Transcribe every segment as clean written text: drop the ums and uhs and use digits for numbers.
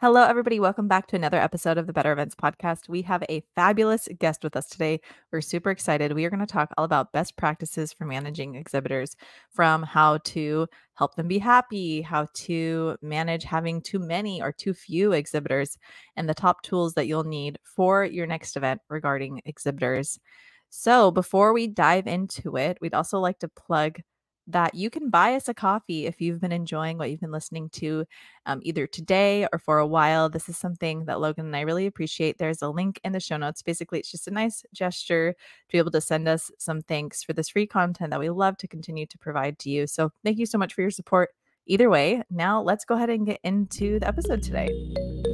Hello, everybody. Welcome back to another episode of the Better Events Podcast. We have a fabulous guest with us today. We're super excited. We are going to talk all about best practices for managing exhibitors, from how to help them be happy, how to manage having too many or too few exhibitors, and the top tools that you'll need for your next event regarding exhibitors. So before we dive into it, we'd also like to plug that you can buy us a coffee if you've been enjoying what you've been listening to either today or for a while. This is something that Logan and I really appreciate. There's a link in the show notes. Basically, it's just a nice gesture to be able to send us some thanks for this free content that we love to continue to provide to you. So thank you so much for your support. Either way, now let's go ahead and get into the episode today.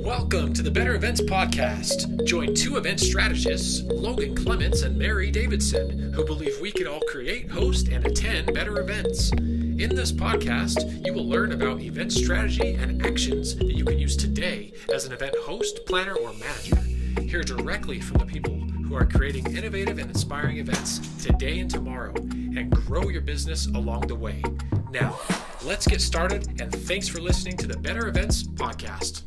Welcome to the Better Events Podcast. Join two event strategists, Logan Clements and Mary Davidson, who believe we can all create, host, and attend better events. In this podcast, you will learn about event strategy and actions that you can use today as an event host, planner, or manager. Hear directly from the people who are creating innovative and inspiring events today and tomorrow, and grow your business along the way. Now, let's get started, and thanks for listening to the Better Events Podcast.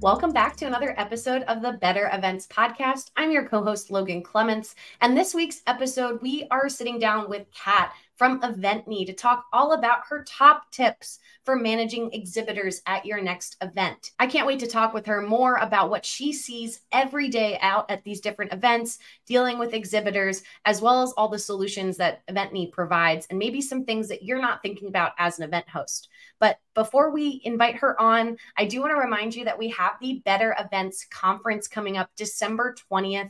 Welcome back to another episode of the Better Events Podcast. I'm your co-host, Logan Clements, and this week's episode, we are sitting down with Cat from Eventeny to talk all about her top tips for managing exhibitors at your next event. I can't wait to talk with her more about what she sees every day out at these different events, dealing with exhibitors, as well as all the solutions that Eventeny provides, and maybe some things that you're not thinking about as an event host. But before we invite her on, I do want to remind you that we have the Better Events Conference coming up December 20th.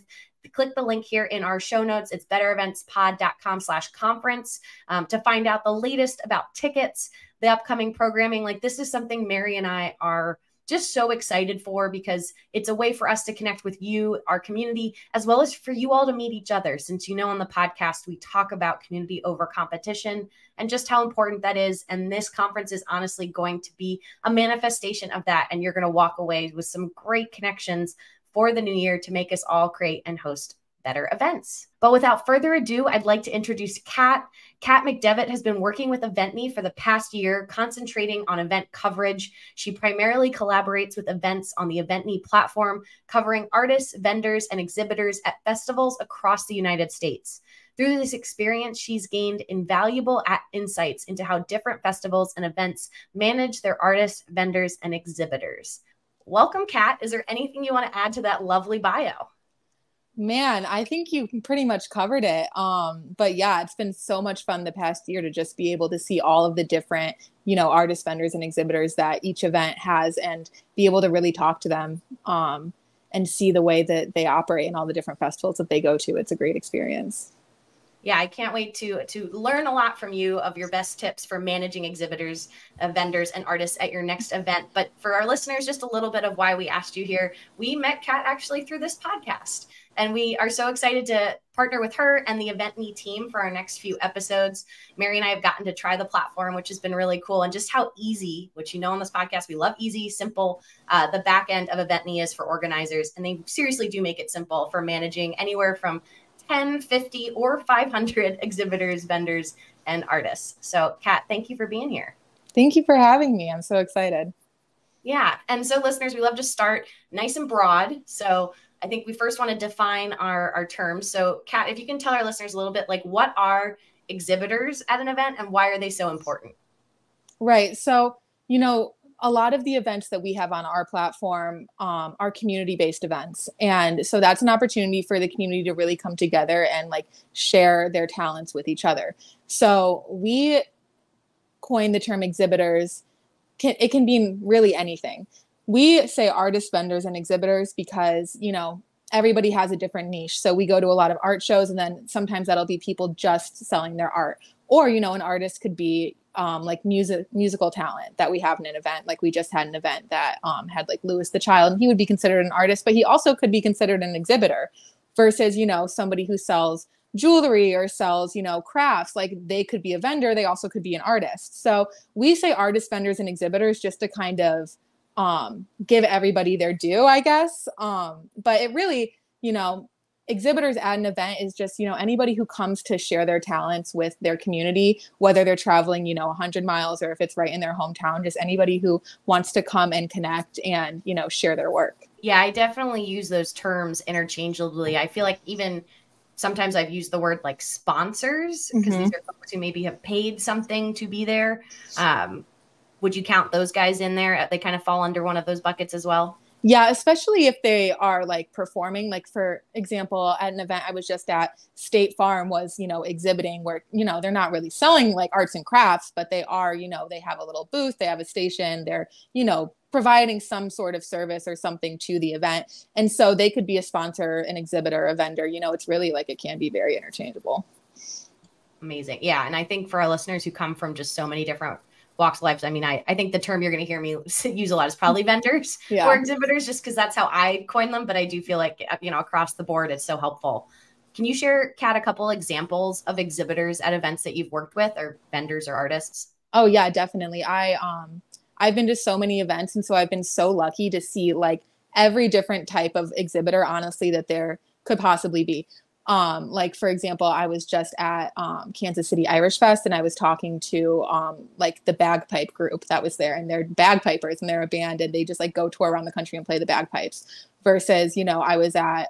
Click the link here in our show notes. It's bettereventspod.com/conference to find out the latest about tickets, the upcoming programming. Like, this is something Mary and I are just so excited for, because it's a way for us to connect with you, our community, as well as for you all to meet each other. Since, you know, on the podcast, we talk about community over competition and just how important that is. And this conference is honestly going to be a manifestation of that. And you're going to walk away with some great connections for the new year to make us all create and host better events. But without further ado, I'd like to introduce Cat. Cat McDevitt has been working with Eventeny for the past year, concentrating on event coverage. She primarily collaborates with events on the Eventeny platform, covering artists, vendors, and exhibitors at festivals across the United States. Through this experience, she's gained invaluable insights into how different festivals and events manage their artists, vendors, and exhibitors. Welcome, Cat. Is there anything you want to add to that lovely bio? Man, I think you pretty much covered it. But yeah, it's been so much fun the past year to just be able to see all of the different, artists, vendors, and exhibitors that each event has, and be able to really talk to them and see the way that they operate and all the different festivals that they go to. It's a great experience. Yeah, I can't wait to learn a lot from you of your best tips for managing exhibitors, vendors, and artists at your next event. But for our listeners, just a little bit of why we asked you here. We met Cat actually through this podcast, and we are so excited to partner with her and the Eventeny team for our next few episodes. Mary and I have gotten to try the platform, which has been really cool, and just how easy, which on this podcast, we love easy, simple, the back end of Eventeny is for organizers. And they seriously do make it simple for managing anywhere from 10, 50, or 500 exhibitors, vendors, and artists. So, Kat, thank you for being here. Thank you for having me. I'm so excited. Yeah. And so, listeners, we love to start nice and broad. So I think we first want to define our terms. So, Kat, if you can tell our listeners a little bit, like, what are exhibitors at an event and why are they so important? Right. So, a lot of the events that we have on our platform are community-based events. And so that's an opportunity for the community to really come together and share their talents with each other. So we coined the term exhibitors. It can mean really anything. We say artists, vendors, and exhibitors because, everybody has a different niche. So we go to a lot of art shows, and then sometimes that'll be people just selling their art. Or, an artist could be musical talent that we have in an event. Like, we just had an event that had Louis the Child, and he would be considered an artist, but he also could be considered an exhibitor versus, somebody who sells jewelry or sells, crafts. They could be a vendor. They also could be an artist. So we say artists, vendors, and exhibitors just to kind of give everybody their due, I guess. But it really, exhibitors at an event is just, anybody who comes to share their talents with their community, whether they're traveling, 100 miles or if it's right in their hometown, just anybody who wants to come and connect and, share their work. Yeah, I definitely use those terms interchangeably. I feel like even sometimes I've used the word like sponsors because these are folks who maybe have paid something to be there. Would you count those guys in there? They kind of fall under one of those buckets as well. Yeah, especially if they are like performing, like for example, at an event I was just at, State Farm was, exhibiting where, they're not really selling like arts and crafts, but they are, they have a little booth, they have a station, they're, providing some sort of service or something to the event. And so they could be a sponsor, an exhibitor, a vendor, it's really like, it can be very interchangeable. Amazing. Yeah. And I think for our listeners who come from just so many different walks of life. I mean, I think the term you're going to hear me use a lot is probably vendors or exhibitors, just because that's how I coin them. But I do feel like, across the board, it's so helpful. Can you share, Kat, a couple examples of exhibitors at events that you've worked with, or vendors or artists? Oh yeah, definitely. I've been to so many events. And so I've been so lucky to see like every different type of exhibitor, honestly, that there could possibly be. Like, for example, I was just at Kansas City Irish Fest, and I was talking to like the bagpipe group that was there, and they're bagpipers and they're a band, and they just like go tour around the country and play the bagpipes. Versus, I was at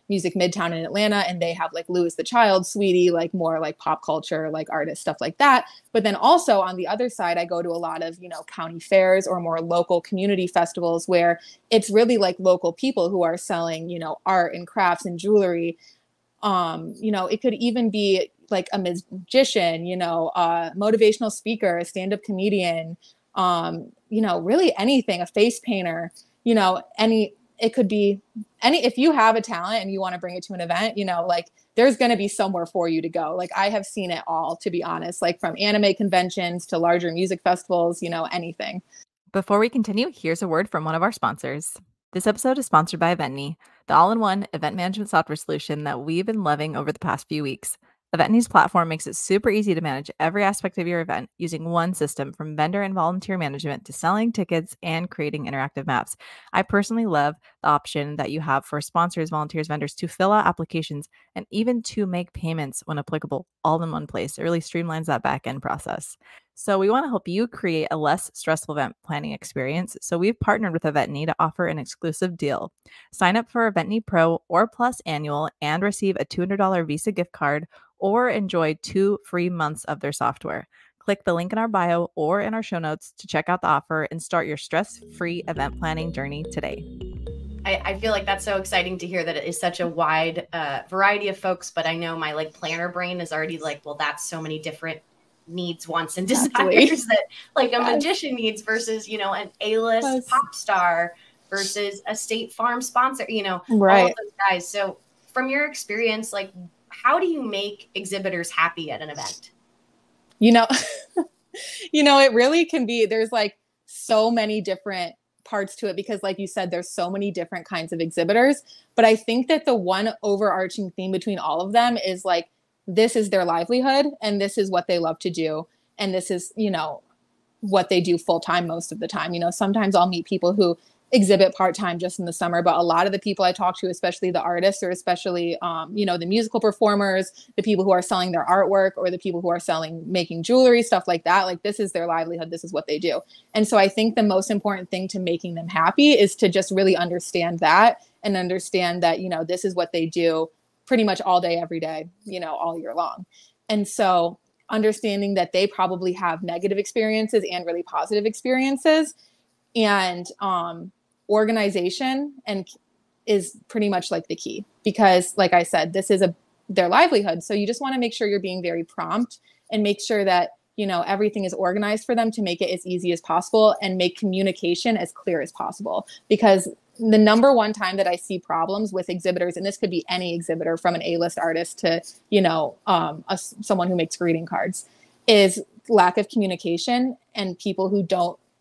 Music Midtown in Atlanta, and they have like Louis the Child, Sweetie, like more like pop culture, like artists, stuff like that. But then also on the other side, I go to a lot of, county fairs or more local community festivals where it's really like local people who are selling, art and crafts and jewelry. It could even be like a magician, a motivational speaker, a stand-up comedian, really anything, a face painter, it could be if you have a talent and you want to bring it to an event, like there's going to be somewhere for you to go. Like I have seen it all, to be honest, like from anime conventions to larger music festivals, anything. Before we continue, here's a word from one of our sponsors. This episode is sponsored by Eventeny, the all-in-one event management software solution that we've been loving over the past few weeks. Eventeny's platform makes it super easy to manage every aspect of your event using one system, from vendor and volunteer management to selling tickets and creating interactive maps. I personally love the option that you have for sponsors, volunteers, vendors to fill out applications and even to make payments when applicable, all in one place. It really streamlines that back-end process. So we want to help you create a less stressful event planning experience. So we've partnered with Eventeny to offer an exclusive deal. Sign up for Eventeny Pro or Plus Annual and receive a $200 Visa gift card, or enjoy 2 free months of their software. Click the link in our bio or in our show notes to check out the offer and start your stress-free event planning journey today. I feel like that's so exciting to hear that it is such a wide variety of folks, but I know my like planner brain is already like, well, that's so many different needs, wants, and desires that like a magician needs versus, an A-list pop star versus a State Farm sponsor, all of those guys. So from your experience, like, how do you make exhibitors happy at an event? It really can be, there's like so many different parts to it because like you said, there's so many different kinds of exhibitors. But I think that the one overarching theme between all of them is like, this is their livelihood and this is what they love to do. And this is, what they do full time most of the time. Sometimes I'll meet people who exhibit part-time just in the summer, but a lot of the people I talk to, especially the artists or especially, the musical performers, the people who are selling their artwork or the people who are making jewelry, stuff like that, like this is their livelihood. This is what they do. And so I think the most important thing to making them happy is to just really understand that and understand that, this is what they do pretty much all day, every day, all year long. And so understanding that they probably have negative experiences and really positive experiences, and organization is pretty much like the key, because like I said, this is their livelihood. So you just want to make sure you're being very prompt and make sure that, everything is organized for them to make it as easy as possible and make communication as clear as possible. Because the number one time that I see problems with exhibitors, and this could be any exhibitor from an A-list artist to, someone who makes greeting cards, is lack of communication and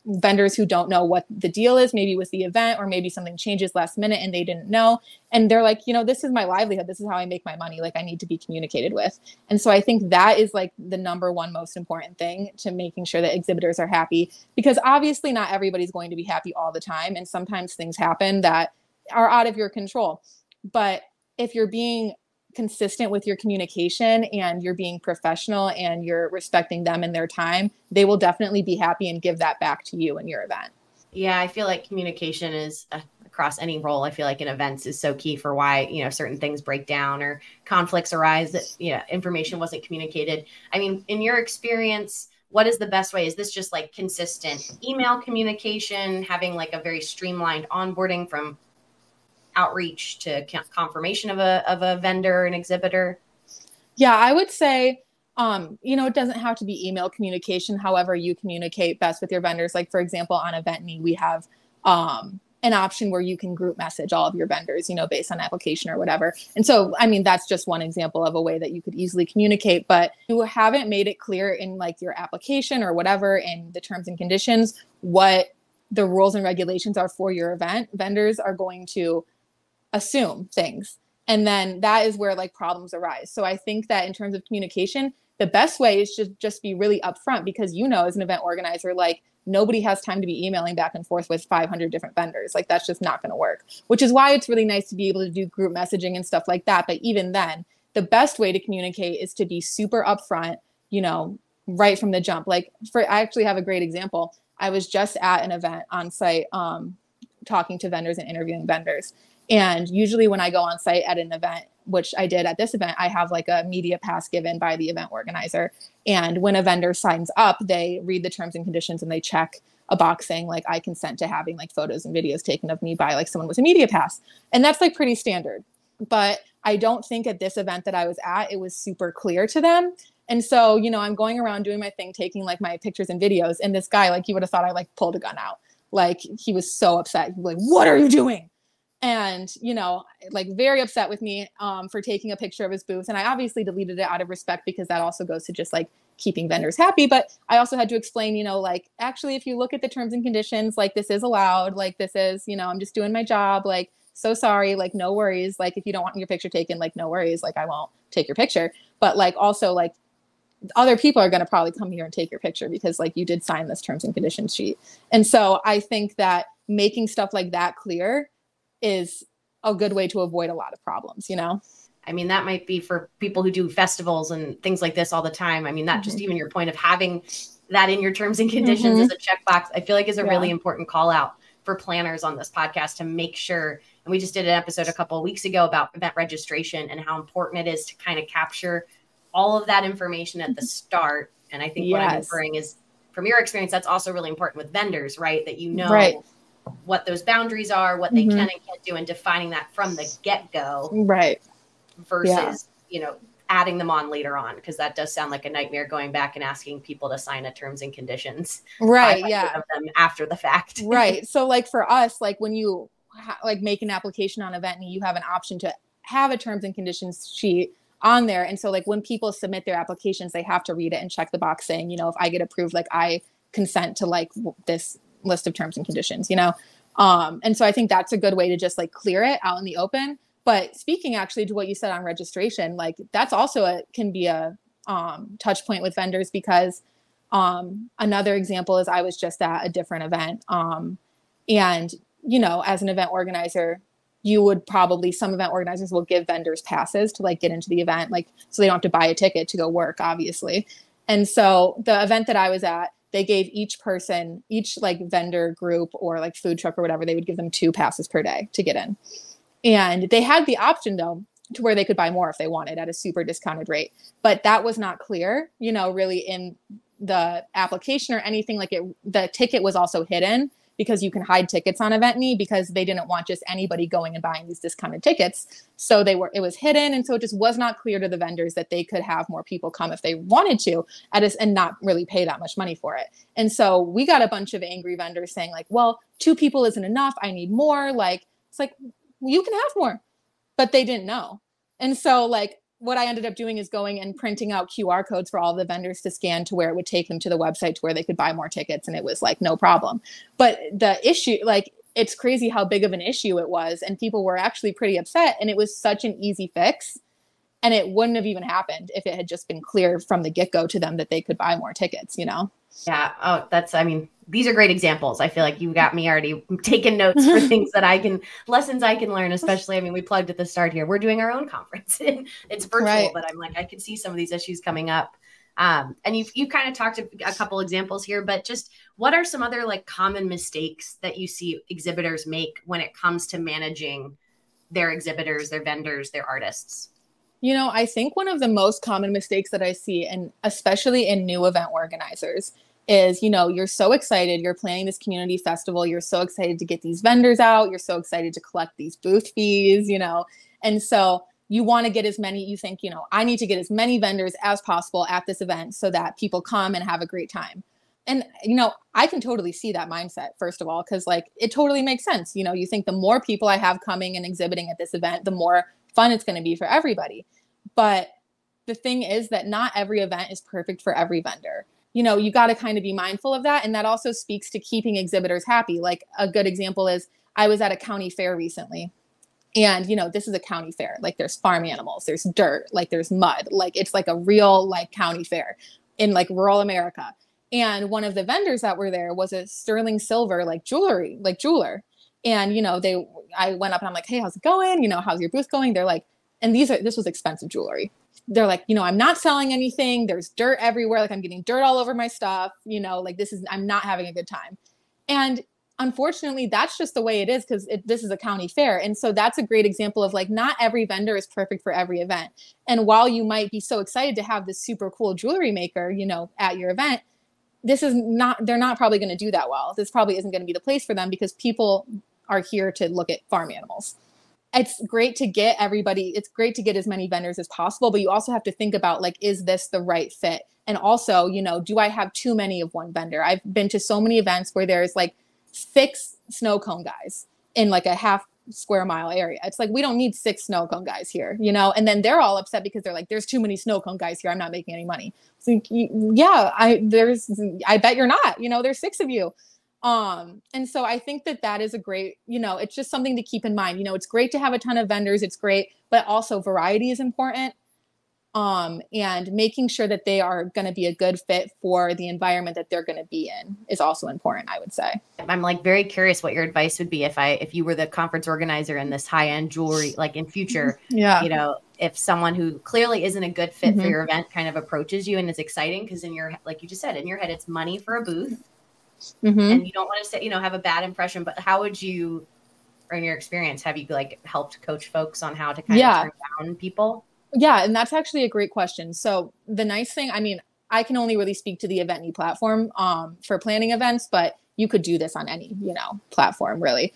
vendors who don't know what the deal is, maybe with the event, or maybe something changes last minute and they didn't know. And they're like, this is my livelihood. This is how I make my money. Like I need to be communicated with. And so I think that is like the number one most important thing to making sure that exhibitors are happy, because obviously not everybody's going to be happy all the time. And sometimes things happen that are out of your control. But if you're being consistent with your communication and you're being professional and you're respecting them and their time, they will definitely be happy and give that back to you in your event. Yeah, I feel like communication is across any role. I feel like in events is so key for why, certain things break down or conflicts arise that, information wasn't communicated. I mean, in your experience, what is the best way? Is this just like consistent email communication, having like a very streamlined onboarding from outreach to confirmation of a vendor, an exhibitor? Yeah, I would say, it doesn't have to be email communication. However, you communicate best with your vendors. Like, for example, on Eventeny, we have an option where you can group message all of your vendors, based on application or whatever. And so, I mean, that's just one example of a way that you could easily communicate, but you haven't made it clear in like your application or whatever in the terms and conditions what the rules and regulations are for your event. Vendors are going to assume things. And then that is where like problems arise. So I think that in terms of communication, the best way is just be really upfront, because, as an event organizer, like nobody has time to be emailing back and forth with 500 different vendors. Like that's just not going to work, which is why it's really nice to be able to do group messaging and stuff like that. But even then, the best way to communicate is to be super upfront, right from the jump. Like I actually have a great example. I was just at an event on site, talking to vendors and interviewing vendors. And usually when I go on site at an event, which I did at this event, I have like a media pass given by the event organizer. And when a vendor signs up, they read the terms and conditions and they check a box saying like, I consent to having like photos and videos taken of me by like someone with a media pass. And that's like pretty standard. But I don't think at this event that I was at, it was super clear to them. And so, I'm going around doing my thing, taking like my pictures and videos. And this guy, like, he would have thought I like pulled a gun out. Like he was so upset. He was like, what are you doing? And, like very upset with me for taking a picture of his booth. And I obviously deleted it out of respect, because that also goes to just like keeping vendors happy. But I also had to explain, like, actually, if you look at the terms and conditions, like this is allowed, like this is, I'm just doing my job. Like, so sorry, like, no worries. Like, if you don't want your picture taken, like, no worries. Like, I won't take your picture. But like, also like other people are going to probably come here and take your picture because like you did sign this terms and conditions sheet. And so I think that making stuff like that clear is a good way to avoid a lot of problems, I mean, that might be for people who do festivals and things like this all the time. I mean, that just even your point of having that in your terms and conditions as a checkbox, I feel like is a really important call out for planners on this podcast to make sure. And we just did an episode a couple of weeks ago about event registration and how important it is to kind of capture all of that information at the start. And I think what I'm inferring is, from your experience, that's also really important with vendors, right? That what those boundaries are, what they can and can't do, and defining that from the get-go. Right. Versus, adding them on later on, because that does sound like a nightmare, going back and asking people to sign a terms and conditions. Right. Yeah. Of them after the fact. Right. So like for us, like when you make an application on Eventeny, you have an option to have a terms and conditions sheet on there. And so like when people submit their applications, they have to read it and check the box saying, if I get approved, like I consent to like this list of terms and conditions, and so I think that's a good way to just like clear it out in the open. But speaking actually to what you said on registration, like that's also can be a touch point with vendors, because another example is I was just at a different event, and as an event organizer, you would probably, some event organizers will give vendors passes to like get into the event, like so they don't have to buy a ticket to go work, obviously. And so the event that I was at, they gave each like vendor group or like food truck or whatever, they would give them 2 passes per day to get in. And they had the option though, to where they could buy more if they wanted at a super discounted rate. But that was not clear, really in the application or anything. Like the ticket was also hidden, because you can hide tickets on Eventeny, because they didn't want just anybody going and buying these discounted tickets. So it was hidden. And so it just was not clear to the vendors that they could have more people come if they wanted to and not really pay that much money for it. And so we got a bunch of angry vendors saying like, well, 2 people isn't enough. I need more. Like, it's like, you can have more, but they didn't know. And so like what I ended up doing is going and printing out QR codes for all the vendors to scan to where it would take them to the website to where they could buy more tickets. And it was like, no problem. But the issue, like, it's crazy how big of an issue it was. And people were actually pretty upset. And it was such an easy fix. And it wouldn't have even happened if it had just been clear from the get-go to them that they could buy more tickets, Yeah. Oh, these are great examples. I feel like you got me already taking notes for things that lessons I can learn, especially, I mean, we plugged at the start here. We're doing our own conference. It's virtual, right. But I'm like, I could see some of these issues coming up. And you kind of talked a couple examples here, but just what are some other like common mistakes that you see exhibitors make when it comes to managing their exhibitors, their vendors, their artists? You know, I think one of the most common mistakes that I see, and especially in new event organizers, is, you know, you're so excited, you're planning this community festival, you're so excited to get these vendors out, you're so excited to collect these booth fees, you know, and so you want to get as many, you think, you know, I need to get as many vendors as possible at this event so that people come and have a great time. And, you know, I can totally see that mindset, first of all, because like it totally makes sense. You know, you think the more people I have coming and exhibiting at this event, the more fun it's going to be for everybody. But the thing is that not every event is perfect for every vendor. You know, you got to kind of be mindful of that. And that also speaks to keeping exhibitors happy. Like a good example is I was at a county fair recently. And, you know, this is a county fair. Like there's farm animals, there's dirt, like there's mud. Like it's like a real like county fair in like rural America. And one of the vendors that were there was a sterling silver like jewelry, like jeweler. And, you know, I went up and I'm like, hey, how's it going? You know, how's your booth going? They're like, and this was expensive jewelry. They're like, you know, I'm not selling anything. There's dirt everywhere. Like I'm getting dirt all over my stuff. You know, like I'm not having a good time. And unfortunately, that's just the way it is because this is a county fair. And so that's a great example of like, not every vendor is perfect for every event. And while you might be so excited to have this super cool jewelry maker, you know, at your event, they're not probably going to do that well. This probably isn't going to be the place for them because people are here to look at farm animals. It's great to get as many vendors as possible, but you also have to think about like, is this the right fit? And also, you know, do I have too many of one vendor? I've been to so many events where there's like 6 snow cone guys in like a half square mile area. It's like, we don't need 6 snow cone guys here, you know? And then they're all upset because they're like, there's too many snow cone guys here. I'm not making any money. So yeah, I bet you're not, you know, there's 6 of you. And so I think that is a great, you know, it's just something to keep in mind. You know, it's great to have a ton of vendors. It's great, but also variety is important. And making sure that they are going to be a good fit for the environment that they're going to be in is also important, I would say. I'm like very curious what your advice would be if you were the conference organizer in this high-end jewelry, like in future, yeah. You know, if someone who clearly isn't a good fit for your event kind of approaches you and is exciting, because like you just said, in your head, it's money for a booth. And you don't want to say, you know, have a bad impression, but how would you, or in your experience, have you like helped coach folks on how to kind of turn down people? Yeah. And that's actually a great question. So the nice thing, I mean, I can only really speak to the Eventeny platform for planning events, but you could do this on any, you know, platform really.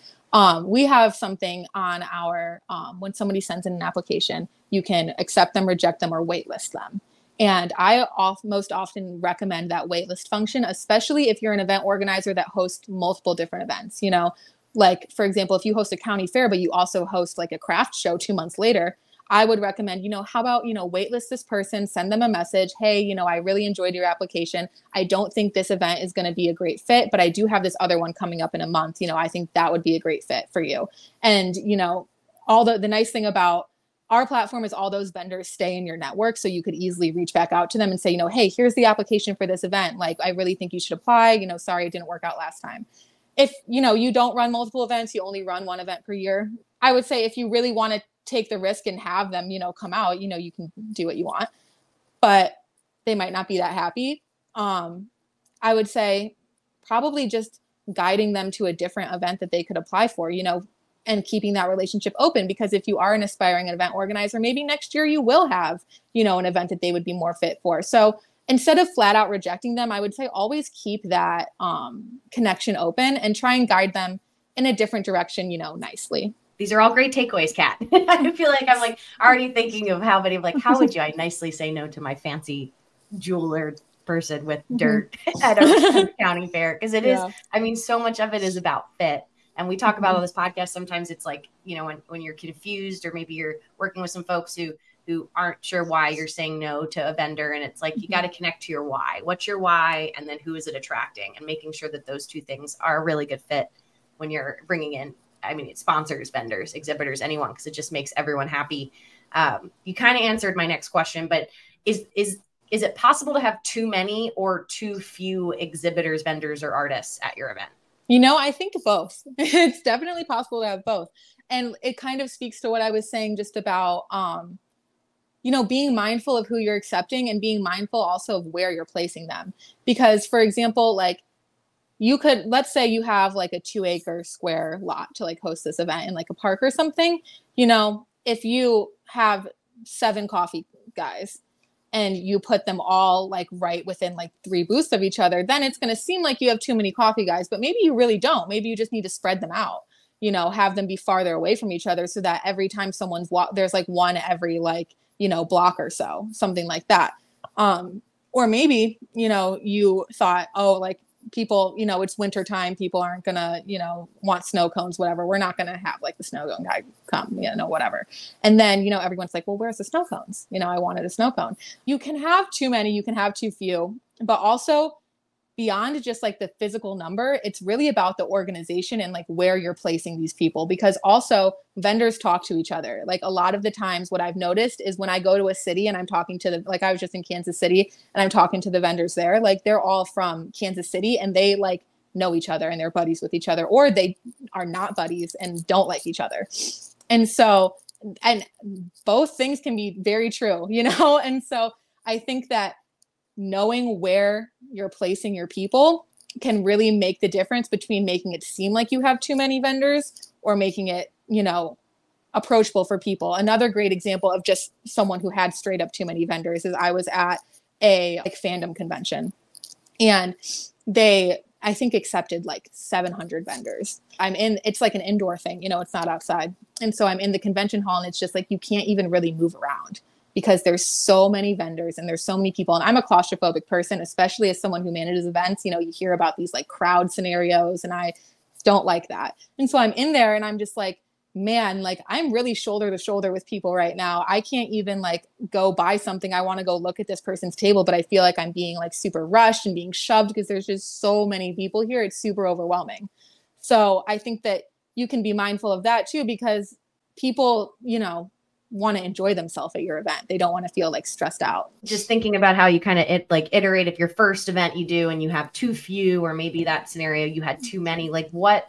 We have something on our, when somebody sends in an application, you can accept them, reject them, or waitlist them. And I most often recommend that waitlist function, especially if you're an event organizer that hosts multiple different events. You know, like, for example, if you host a county fair, but you also host like a craft show 2 months later, I would recommend, you know, how about, you know, waitlist this person, send them a message. Hey, you know, I really enjoyed your application. I don't think this event is going to be a great fit, but I do have this other one coming up in a month. You know, I think that would be a great fit for you. And, you know, all the nice thing about our platform is all those vendors stay in your network. So you could easily reach back out to them and say, you know, hey, here's the application for this event. Like, I really think you should apply. You know, sorry, it didn't work out last time. If, you know, you don't run multiple events, you only run one event per year. I would say if you really want to take the risk and have them, you know, come out, you know, you can do what you want, but they might not be that happy. I would say probably just guiding them to a different event that they could apply for, you know, and keeping that relationship open, because if you are an aspiring event organizer, maybe next year you will have, you know, an event that they would be more fit for. So instead of flat out rejecting them, I would say always keep that connection open and try and guide them in a different direction, you know, nicely. These are all great takeaways, Cat. I feel like I'm like already thinking of how would I nicely say no to my fancy jeweler person with dirt at a county fair? Because it is, I mean, so much of it is about fit. And we talk about on this podcast, sometimes it's like, you know, when you're confused or maybe you're working with some folks who aren't sure why you're saying no to a vendor. And it's like, you got to connect to your why. What's your why? And then who is it attracting? And making sure that those two things are a really good fit when you're bringing in, I mean, it's sponsors, vendors, exhibitors, anyone, because it just makes everyone happy. You kind of answered my next question, but is is it possible to have too many or too few exhibitors, vendors, or artists at your event? I think both. It's definitely possible to have both. And it kind of speaks to what I was saying just about, being mindful of who you're accepting and being mindful also of where you're placing them. Because, for example, like let's say you have like a 2-acre square lot to like host this event in like a park or something, if you have 7 coffee guys and you put them all like right within like 3 booths of each other, then it's going to seem like you have too many coffee guys, but maybe you really don't. Maybe you just need to spread them out, have them be farther away from each other so that every time there's like one every like, block or so, something like that. Or maybe, you thought, oh, like people, it's winter time. People aren't going to, want snow cones, whatever. We're not going to have like the snow cone guy come, whatever. And then, everyone's like, well, where's the snow cones? I wanted a snow cone. You can have too many, you can have too few, but also beyond just like the physical number, it's really about the organization and like where you're placing these people, because also vendors talk to each other. Like a lot of the times what I've noticed is when I go to a city and I'm talking to like I was just in Kansas City and I'm talking to the vendors there, like they're all from Kansas City and they like know each other and they're buddies with each other, or they are not buddies and don't like each other. And so, and both things can be very true, And so I think that knowing where you're placing your people can really make the difference between making it seem like you have too many vendors or making it, approachable for people. Another great example of just someone who had straight up too many vendors is I was at a like fandom convention and they, I think, accepted like 700 vendors. It's like an indoor thing, it's not outside. And so I'm in the convention hall and it's just like, you can't even really move around, because there's so many vendors and there's so many people. And I'm a claustrophobic person, especially as someone who manages events. You hear about these like crowd scenarios and I don't like that. And so I'm in there and I'm just like, man, like I'm really shoulder to shoulder with people right now. I can't even like go buy something. I want to go look at this person's table, but I feel like I'm being like super rushed and being shoved because there's just so many people here. It's super overwhelming. So I think that you can be mindful of that too, because people, want to enjoy themselves at your event. They don't want to feel like stressed out. Just thinking about how you kind of iterate if your first event you do and you have too few, or maybe that scenario you had too many, like what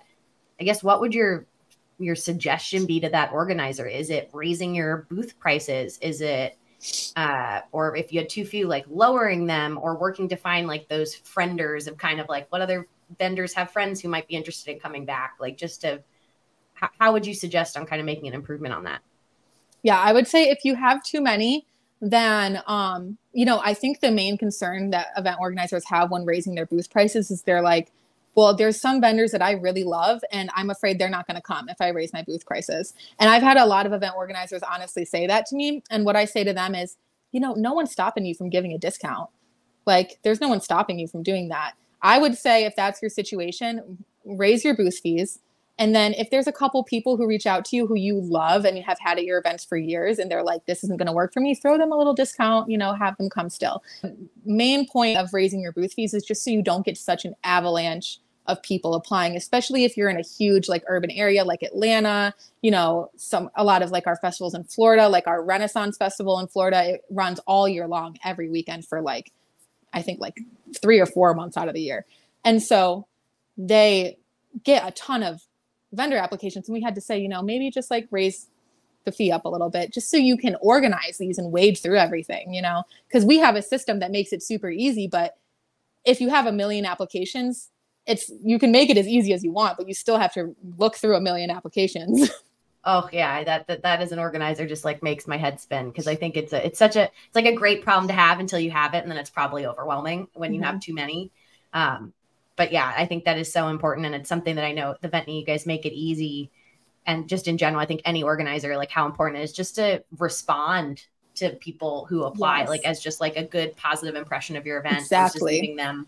would your suggestion be to that organizer? Is it raising your booth prices? Is it, or if you had too few, like lowering them, or working to find like those frienders of kind of like what other vendors have friends who might be interested in coming back? Like how would you suggest on kind of making an improvement on that? Yeah, I would say if you have too many, then, I think the main concern that event organizers have when raising their booth prices is they're like, well, there's some vendors that I really love and I'm afraid they're not going to come if I raise my booth prices. And I've had a lot of event organizers honestly say that to me. And what I say to them is, no one's stopping you from giving a discount. Like there's no one stopping you from doing that. I would say if that's your situation, raise your booth fees. And then if there's a couple people who reach out to you who you love and you have had at your events for years and they're like, this isn't going to work for me, throw them a little discount, have them come still. Main point of raising your booth fees is just so you don't get such an avalanche of people applying, especially if you're in a huge like urban area like Atlanta, a lot of like our festivals in Florida, like our Renaissance Festival in Florida, it runs all year long, every weekend for like, I think like 3 or 4 months out of the year. And so they get a ton of vendor applications. And we had to say, maybe just like raise the fee up a little bit just so you can organize these and wade through everything, because we have a system that makes it super easy. But if you have 1 million applications, you can make it as easy as you want, but you still have to look through 1 million applications. Oh yeah. That as an organizer just like makes my head spin. Cause I think it's like a great problem to have until you have it. And then it's probably overwhelming when you have too many. But yeah, I think that is so important. And it's something that I know the Eventeny, you guys make it easy. And just in general, I think any organizer, like how important it is just to respond to people who apply, Yes. like as just like a good positive impression of your event. Exactly. Just leaving them,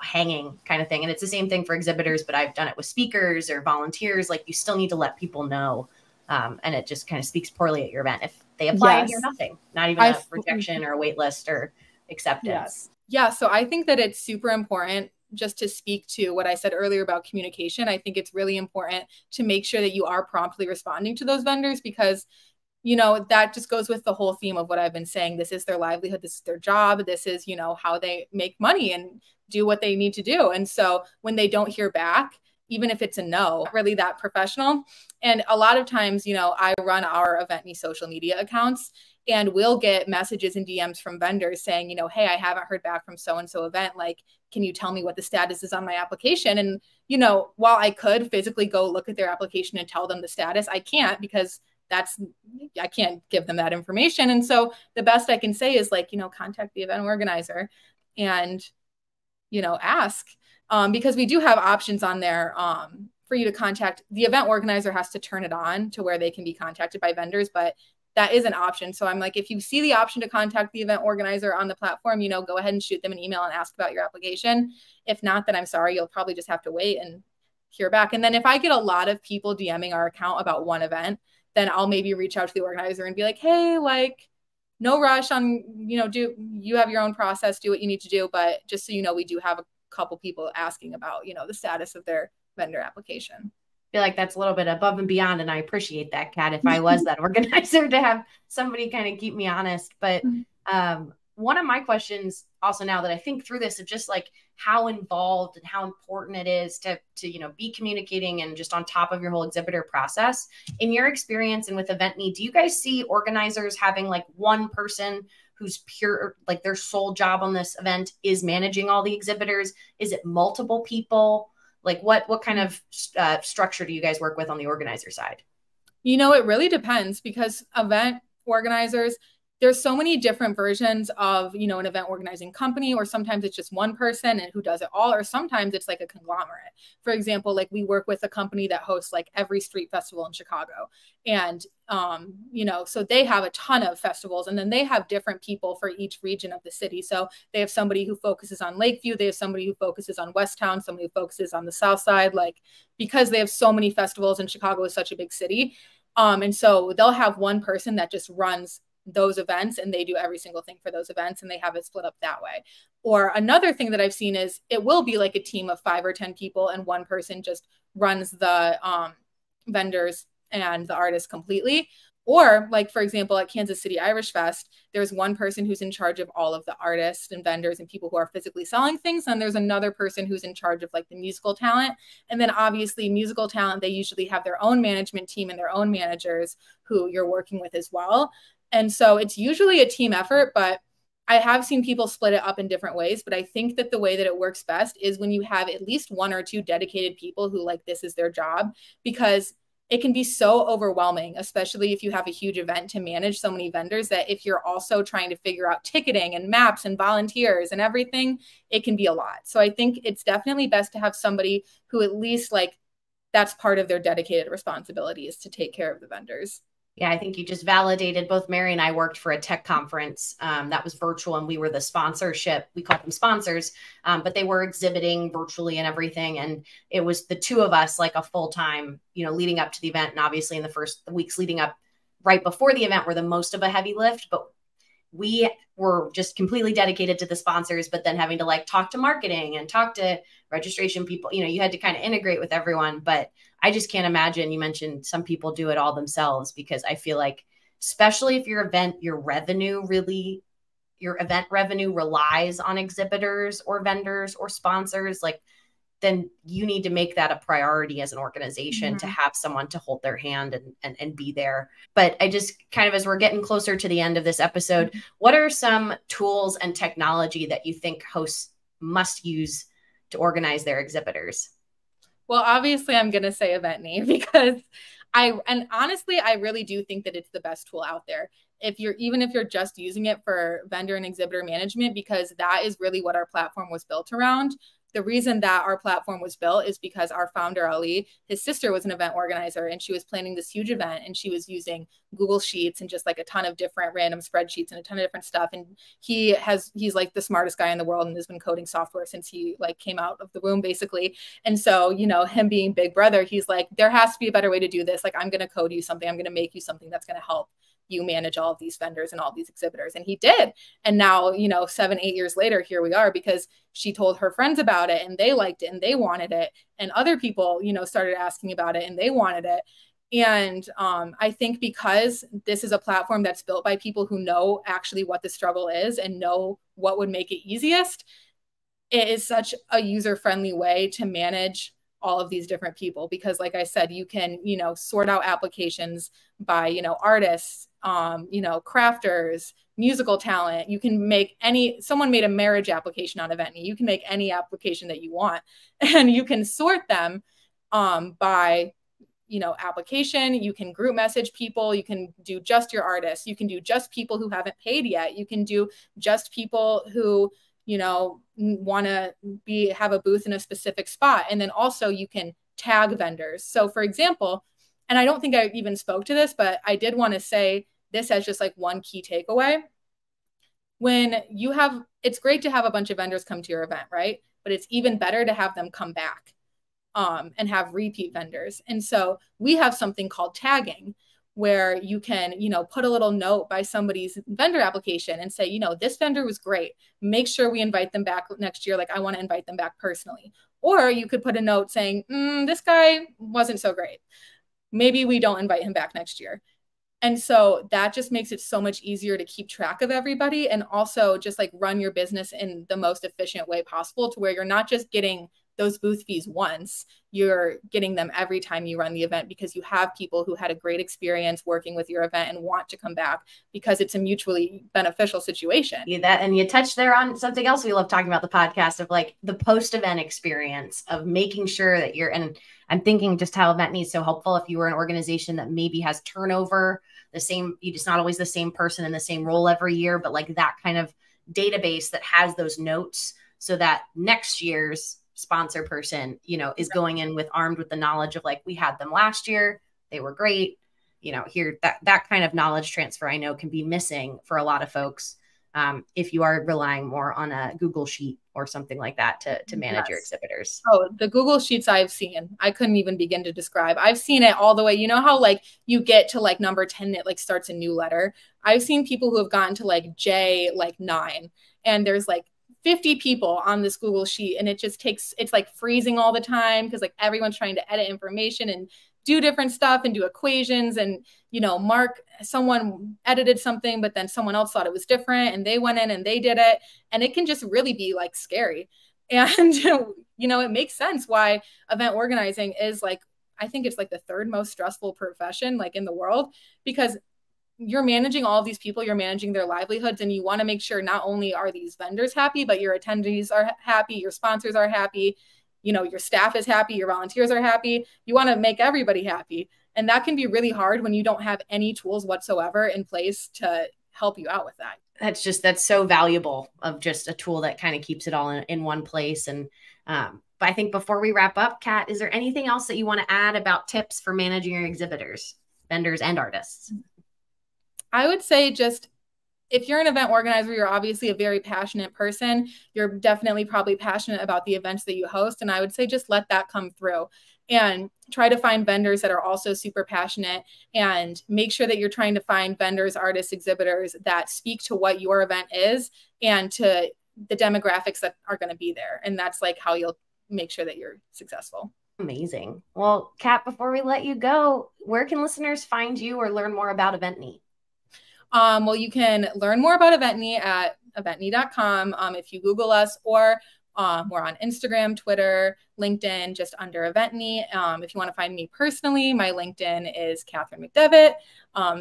hanging kind of thing. And it's the same thing for exhibitors, but I've done it with speakers or volunteers. Like you still need to let people know. And it just kind of speaks poorly at your event if they apply and hear nothing, not even a rejection or a wait list or acceptance. Yes. Yeah. So I think that it's super important, just to speak to what I said earlier about communication. I think it's really important to make sure that you are promptly responding to those vendors, because you know, that just goes with the whole theme of what I've been saying. This is their livelihood. This is their job. This is, you know, how they make money and do what they need to do. And so when they don't hear back, even if it's a no, really that professional. And a lot of times, you know, I run our Eventeny social media accounts, and we'll get messages and DMs from vendors saying, you know, hey, I haven't heard back from so-and-so event. Like, can you tell me what the status is on my application? And, you know, while I could physically go look at their application and tell them the status, I can't, because I can't give them that information. And so the best I can say is, like, you know, contact the event organizer and, you know, ask, because we do have options on there for you to contact. The event organizer has to turn it on to where they can be contacted by vendors, but that is an option. So I'm like, if you see the option to contact the event organizer on the platform, you know, go ahead and shoot them an email and ask about your application. If not, then I'm sorry, you'll probably just have to wait and hear back. And then if I get a lot of people DMing our account about one event, then I'll maybe reach out to the organizer and be like, hey, like, no rush on, you know, do you have your own process, do what you need to do. But just so you know, we do have a couple people asking about, you know, the status of their vendor application. I feel like that's a little bit above and beyond, and I appreciate that, Kat, if I was that organizer, to have somebody kind of keep me honest. But one of my questions also, now that I think through this, of just like how involved and how important it is to you know, be communicating and just on top of your whole exhibitor process. In your experience and with Eventeny, do you guys see organizers having like one person who's pure, like their sole job on this event is managing all the exhibitors? Is it multiple people? Like what kind of structure do you guys work with on the organizer side? You know, it really depends, because event organizers, there's so many different versions of, you know, an event organizing company, or sometimes it's just one person and who does it all, or sometimes it's like a conglomerate. For example, like we work with a company that hosts like every street festival in Chicago. And, you know, so they have a ton of festivals, and then they have different people for each region of the city. So they have somebody who focuses on Lakeview. They have somebody who focuses on Westtown, somebody who focuses on the South Side, like, because they have so many festivals and Chicago is such a big city. And so they'll have one person that just runs those events, and they do every single thing for those events, and they have it split up that way. Or another thing that I've seen is it will be like a team of 5 or 10 people, and one person just runs the vendors and the artists completely. Or like, for example, at Kansas City Irish Fest, there's one person who's in charge of all of the artists and vendors and people who are physically selling things. And there's another person who's in charge of like the musical talent. And then obviously musical talent, they usually have their own management team and their own managers who you're working with as well. And so it's usually a team effort, but I have seen people split it up in different ways. But I think that the way that it works best is when you have at least 1 or 2 dedicated people who, like, this is their job, because it can be so overwhelming, especially if you have a huge event to manage so many vendors, that if you're also trying to figure out ticketing and maps and volunteers and everything, it can be a lot. So I think it's definitely best to have somebody who at least, like, that's part of their dedicated responsibility, is to take care of the vendors. Yeah, I think you just validated. Both Mary and I worked for a tech conference that was virtual, and we were the sponsorship. We called them sponsors, but they were exhibiting virtually and everything. And it was the 2 of us, like a full-time, you know, leading up to the event. And obviously in the first weeks leading up, right before the event, were the most of a heavy lift. But we were just completely dedicated to the sponsors, but then having to like talk to marketing and talk to registration people, you know, you had to kind of integrate with everyone. But I just can't imagine, you mentioned some people do it all themselves, because I feel like, especially if your event revenue relies on exhibitors or vendors or sponsors, like, then you need to make that a priority as an organization to have someone to hold their hand and be there. But I just kind of, as we're getting closer to the end of this episode, what are some tools and technology that you think hosts must use to organize their exhibitors? Well, obviously I'm going to say Eventeny, because honestly, I really do think that it's the best tool out there. Even if you're just using it for vendor and exhibitor management, because that is really what our platform was built around. The reason that our platform was built is because our founder, Ali, his sister was an event organizer, and she was planning this huge event, and she was using Google Sheets and just like a ton of different random spreadsheets and a ton of different stuff. And he's like the smartest guy in the world and has been coding software since he like came out of the womb, basically. And so, you know, him being big brother, he's like, there has to be a better way to do this. Like, I'm going to code you something. I'm going to make you something that's going to help you manage all of these vendors and all these exhibitors. And he did. And now, you know, 7-8 years later, here we are, because she told her friends about it and they liked it and they wanted it. And other people, you know, started asking about it and they wanted it. And I think because this is a platform that's built by people who know actually what the struggle is and know what would make it easiest, it is such a user-friendly way to manage all of these different people. Because like I said, you can, sort out applications by, artists, crafters, musical talent. You can make someone made a marriage application on Eventny. You can make any application that you want, and you can sort them by application. You can group message people. You can do just your artists. You can do just people who haven't paid yet. You can do just people who want to have a booth in a specific spot. And then also you can tag vendors. So for example, and I don't think I even spoke to this, but I did want to say this as just like one key takeaway. It's great to have a bunch of vendors come to your event, right? But it's even better to have them come back and have repeat vendors. And so we have something called tagging, where you can, put a little note by somebody's vendor application and say, this vendor was great. Make sure we invite them back next year. Like, I want to invite them back personally. Or you could put a note saying, this guy wasn't so great. Maybe we don't invite him back next year. And so that just makes it so much easier to keep track of everybody, and also just like run your business in the most efficient way possible, to where you're not just getting those booth fees once, you're getting them every time you run the event, because you have people who had a great experience working with your event and want to come back because it's a mutually beneficial situation. And you touched there on something else we love talking about the podcast, of like the post-event experience, of making sure that and I'm thinking just how Eventny is so helpful if you were an organization that maybe has turnover, it's not always the same person in the same role every year, but like that kind of database that has those notes, so that next year's sponsor person, is going in armed with the knowledge of like, we had them last year, they were great. Here, that kind of knowledge transfer I know can be missing for a lot of folks if you are relying more on a Google Sheet or something like that to manage your exhibitors. Oh, the Google Sheets I've seen, I couldn't even begin to describe. I've seen it all the way. You know how like you get to like number 10, it like starts a new letter. I've seen people who have gotten to like J like 9, and there's like 50 people on this Google Sheet, and it's like freezing all the time, because like everyone's trying to edit information and do different stuff and do equations, and mark, someone edited something, but then someone else thought it was different, and they went in and they did it, and it can just really be like scary. And it makes sense why event organizing is like, I think it's like the third most stressful profession like in the world, because you're managing all of these people, you're managing their livelihoods, and you want to make sure not only are these vendors happy, but your attendees are happy, your sponsors are happy, your staff is happy, your volunteers are happy. You want to make everybody happy. And that can be really hard when you don't have any tools whatsoever in place to help you out with that. That's so valuable, of just a tool that kind of keeps it all in one place. And but I think before we wrap up, Cat, is there anything else that you want to add about tips for managing your exhibitors, vendors, and artists? I would say, just if you're an event organizer, you're obviously a very passionate person. You're definitely probably passionate about the events that you host. And I would say just let that come through, and try to find vendors that are also super passionate, and make sure that you're trying to find vendors, artists, exhibitors that speak to what your event is and to the demographics that are going to be there. And that's like how you'll make sure that you're successful. Amazing. Well, Cat, before we let you go, where can listeners find you or learn more about Eventny? Well, you can learn more about Eventny at eventny.com. If you Google us, or we're on Instagram, Twitter, LinkedIn, just under Eventny. If you want to find me personally, my LinkedIn is Cat McDevitt,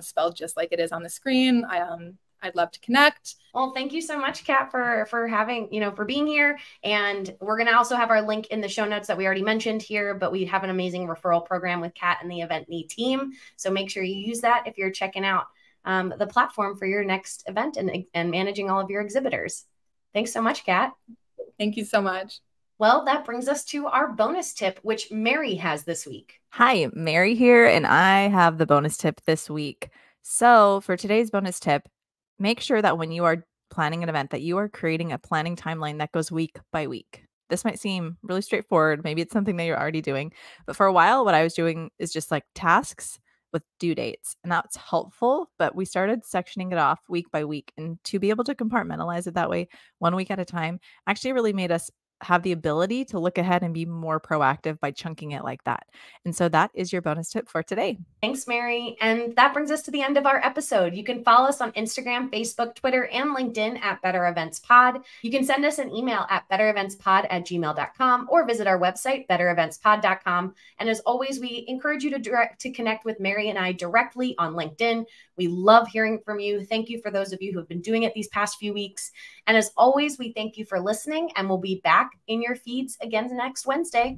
spelled just like it is on the screen. I'd love to connect. Well, thank you so much, Cat, for having, for being here. And we're going to also have our link in the show notes that we already mentioned here, but we have an amazing referral program with Cat and the Eventeny team. So make sure you use that if you're checking out the platform for your next event and managing all of your exhibitors. Thanks so much, Cat. Thank you so much. Well, that brings us to our bonus tip, which Mary has this week. Hi, Mary here, and I have the bonus tip this week. So for today's bonus tip, make sure that when you are planning an event, that you are creating a planning timeline that goes week by week. This might seem really straightforward. Maybe it's something that you're already doing, but for a while, what I was doing is just like tasks with due dates, and that's helpful. But we started sectioning it off week by week, and to be able to compartmentalize it that way, 1 week at a time, actually really made us have the ability to look ahead and be more proactive by chunking it like that. And so that is your bonus tip for today. Thanks, Mary. And that brings us to the end of our episode. You can follow us on Instagram, Facebook, Twitter, and LinkedIn at Better Events Pod. You can send us an email at bettereventspod@gmail.com or visit our website, bettereventspod.com. And as always, we encourage you to connect with Mary and I directly on LinkedIn. We love hearing from you. Thank you for those of you who have been doing it these past few weeks. And as always, we thank you for listening, and we'll be back in your feeds again next Wednesday.